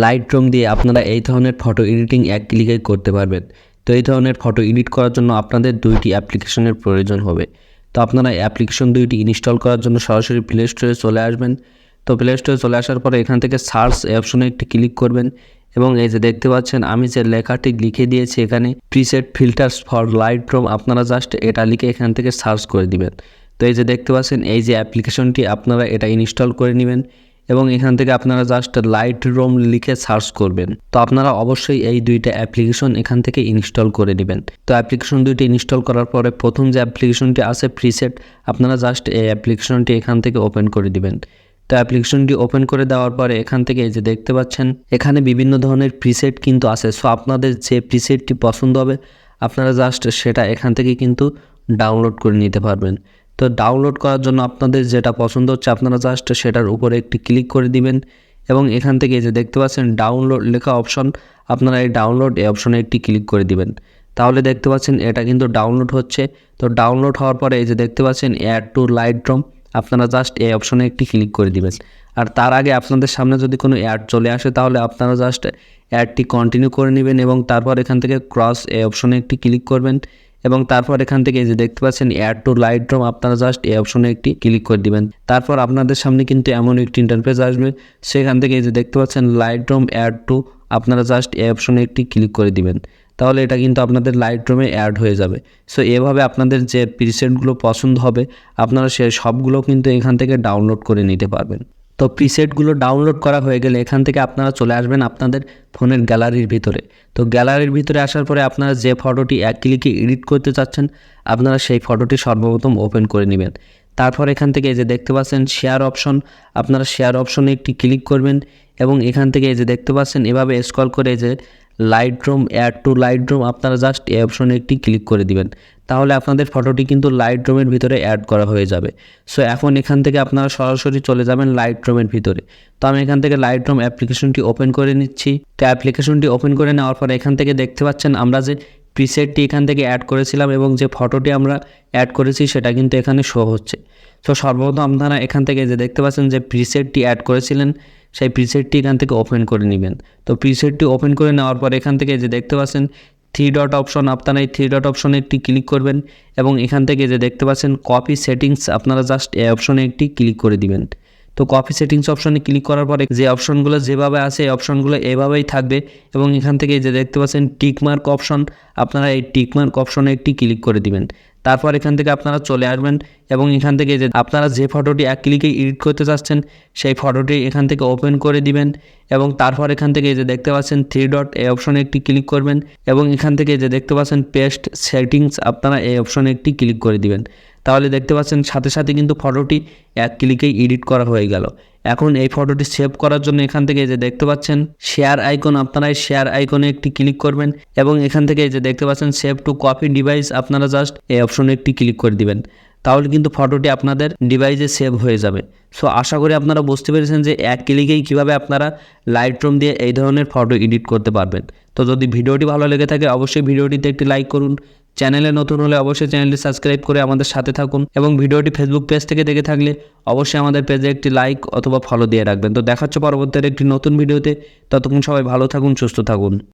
Lightroom দিয়ে আপনারা এই ধরনের ফটো এডিটিং এক ক্লিকে করতে পারবেন। তো এই ধরনের ফটো এডিট করার জন্য আপনাদের দুইটি অ্যাপ্লিকেশনের প্রয়োজন হবে। তো আপনারা অ্যাপ্লিকেশন দুইটি ইনস্টল করার জন্য সরাসরি প্লে স্টোরে চলে আসবেন। তো প্লে স্টোরে চলে আসার পরে এখান থেকে সার্চ অপশনে একটি ক্লিক করবেন এবং এই যে দেখতে পাচ্ছেন আমি যে লেখাটি লিখে দিয়েছি এখানে প্রিসেট ফিল্টার্স ফর লাইটরুম, আপনারা জাস্ট এটা লিখে এখান থেকে সার্চ করে দিবেন। তো এই যে দেখতে পাচ্ছেন এই যে অ্যাপ্লিকেশনটি আপনারা এটা ইনস্টল করে নেবেন এবং এখান থেকে আপনারা জাস্ট লাইটরুম লিখে সার্চ করবেন। তো আপনারা অবশ্যই এই দুইটা অ্যাপ্লিকেশন এখান থেকে ইনস্টল করে নেবেন। তো অ্যাপ্লিকেশন দুইটি ইনস্টল করার পরে প্রথম যে অ্যাপ্লিকেশনটি আছে প্রিসেট, আপনারা জাস্ট এই অ্যাপ্লিকেশনটি এখান থেকে ওপেন করে দিবেন। তো অ্যাপ্লিকেশনটি ওপেন করে দেওয়ার পরে এখান থেকে এই যে দেখতে পাচ্ছেন এখানে বিভিন্ন ধরনের প্রিসেট কিন্তু আছে। সো আপনাদের যে প্রিসেটটি পছন্দ হবে আপনারা জাস্ট সেটা এখান থেকে কিন্তু ডাউনলোড করে নিতে পারবেন। তো ডাউনলোড করার জন্য আপনাদের যেটা পছন্দ হচ্ছে আপনারা জাস্ট সেটার উপরে একটি ক্লিক করে দিবেন এবং এখান থেকে যে দেখতে পাচ্ছেন ডাউনলোড লেখা অপশন, আপনারা এই ডাউনলোড এই অপশনে একটি ক্লিক করে দিবেন। তাহলে দেখতে পাচ্ছেন এটা কিন্তু ডাউনলোড হচ্ছে। তো ডাউনলোড হওয়ার পরে এই যে দেখতে পাচ্ছেন অ্যাড টু লাইটরুম, আপনারা জাস্ট এই অপশনে একটি ক্লিক করে দিবেন। আর তার আগে আপনাদের সামনে যদি কোনো অ্যাড চলে আসে তাহলে আপনারা জাস্ট অ্যাডটি কন্টিনিউ করে নেবেন এবং তারপর এখান থেকে ক্রস এই অপশনে একটি ক্লিক করবেন এবং তারপর এখান থেকে এই যে দেখতে পাচ্ছেন অ্যাড টু লাইটরুম, আপনারা জাস্ট এই অপশনে একটি ক্লিক করে দিবেন। তারপর আপনাদের সামনে কিন্তু এমন একটি ইন্টারফেস আসবে, সেখান থেকে এই যে দেখতে পাচ্ছেন লাইটরুম অ্যাড টু, আপনারা জাস্ট এই অপশনে একটি ক্লিক করে দিবেন। তাহলে এটা কিন্তু আপনাদের লাইটরুমে অ্যাড হয়ে যাবে। সো এভাবে আপনাদের যে প্রিসেটগুলো পছন্দ হবে আপনারা সে সবগুলো কিন্তু এখান থেকে ডাউনলোড করে নিতে পারবেন। তো প্রিসেটগুলো ডাউনলোড করা হয়ে গেলে এখান থেকে আপনারা চলে আসবেন আপনাদের ফোনের গ্যালারির ভিতরে। তো গ্যালারির ভিতরে আসার পরে আপনারা যে ফটোটি এক ক্লিকে এডিট করতে চাচ্ছেন আপনারা সেই ফটোটি সর্বপ্রথম ওপেন করে নেবেন। তারপর এখান থেকে এই যে দেখতে পাচ্ছেন শেয়ার অপশন, আপনারা শেয়ার অপশনে একটি ক্লিক করবেন এবং এখান থেকে এই যে দেখতে পাচ্ছেন এভাবে স্ক্রল করে যে লাইটরুম অ্যাড টু লাইটরুম, আপনারা জাস্ট এই অপশনে একটি ক্লিক করে দিবেন। তাহলে আপনাদের ফটোটি কিন্তু লাইটরুমের ভিতরে অ্যাড করা হয়ে যাবে। সো এখন এখান থেকে আপনারা সরাসরি চলে যাবেন লাইটরুমের ভিতরে। তো আমি এখান থেকে লাইটরুম অ্যাপ্লিকেশনটি ওপেন করে নিচ্ছি। তো অ্যাপ্লিকেশনটি ওপেন করে নেওয়ার পর এখান থেকে দেখতে পাচ্ছেন আমরা যে প্রিসেটটি এখান থেকে অ্যাড করেছিলাম এবং যে ফটোটি আমরা অ্যাড করেছি সেটা কিন্তু এখানে শো হচ্ছে। সো সর্বপ্রথম আপনারা এখান থেকে যে দেখতে পাচ্ছেন যে প্রিসেটটি অ্যাড করেছিলেন সেই প্রিসেটটি এখান থেকে ওপেন করে নেবেন। তো প্রিসেটটি ওপেন করে নেওয়ার পর এখান থেকে যে দেখতে পাচ্ছেন থ্রি ডট অপশন, আপনারা এই থ্রি ডট অপশনে একটি ক্লিক করবেন এবং এখান থেকে যে দেখতে পাচ্ছেন কপি সেটিংস, আপনারা জাস্ট এই অপশনে একটি ক্লিক করে দিবেন। তো কপি সেটিংস অপশনে ক্লিক করার পরে যে অপশনগুলো যেভাবে আছে এই অপশনগুলো এভাবেই থাকবে এবং এখান থেকে যে দেখতে পাচ্ছেন টিকমার্ক অপশন, আপনারা এই টিকমার্ক অপশনে একটি ক্লিক করে দিবেন। তারপর এখান থেকে আপনারা চলে আসবেন এবং এখান থেকে যে আপনারা যে ফটোটি এক ক্লিকে এডিট করতে চাচ্ছেন সেই ফটোটি এখান থেকে ওপেন করে দিবেন এবং তারপর এখান থেকে যে দেখতে পাচ্ছেন থ্রি ডট এই অপশনে একটি ক্লিক করবেন এবং এখান থেকে যে দেখতে পাচ্ছেন পেস্ট সেটিংস, আপনারা এই অপশনে একটি ক্লিক করে দিবেন। তাহলে দেখতে পাচ্ছেন সাথে সাথে কিন্তু ফটোটি এক ক্লিকেই এডিট করা হয়ে গেল। এখন এই ফটোটি সেভ করার জন্য এখান থেকে যে দেখতে পাচ্ছেন শেয়ার আইকন, আপনারা এই শেয়ার আইকনে একটি ক্লিক করবেন এবং এখান থেকে যে দেখতে পাচ্ছেন সেভ টু কপি ডিভাইস, আপনারা জাস্ট এই অপশনে একটি ক্লিক করে দিবেন। তাহলে কিন্তু ফটোটি আপনাদের ডিভাইসে সেভ হয়ে যাবে। সো আশা করি আপনারা বুঝতে পেরেছেন যে এক ক্লিকেই কীভাবে আপনারা লাইটরুম দিয়ে এই ধরনের ফটো এডিট করতে পারবেন। তো যদি ভিডিওটি ভালো লেগে থাকে অবশ্যই ভিডিওটিতে একটি লাইক করুন। চ্যানেলে নতুন হলে অবশ্যই চ্যানেলটি সাবস্ক্রাইব করে আমাদের সাথে থাকুন এবং ভিডিওটি ফেসবুক পেজ থেকে দেখে থাকলে অবশ্যই আমাদের পেজে একটি লাইক অথবা ফলো দিয়ে রাখবেন। তো দেখা হচ্ছে পরবর্তী একটি নতুন ভিডিওতে। ততক্ষণ সবাই ভালো থাকুন, সুস্থ থাকুন।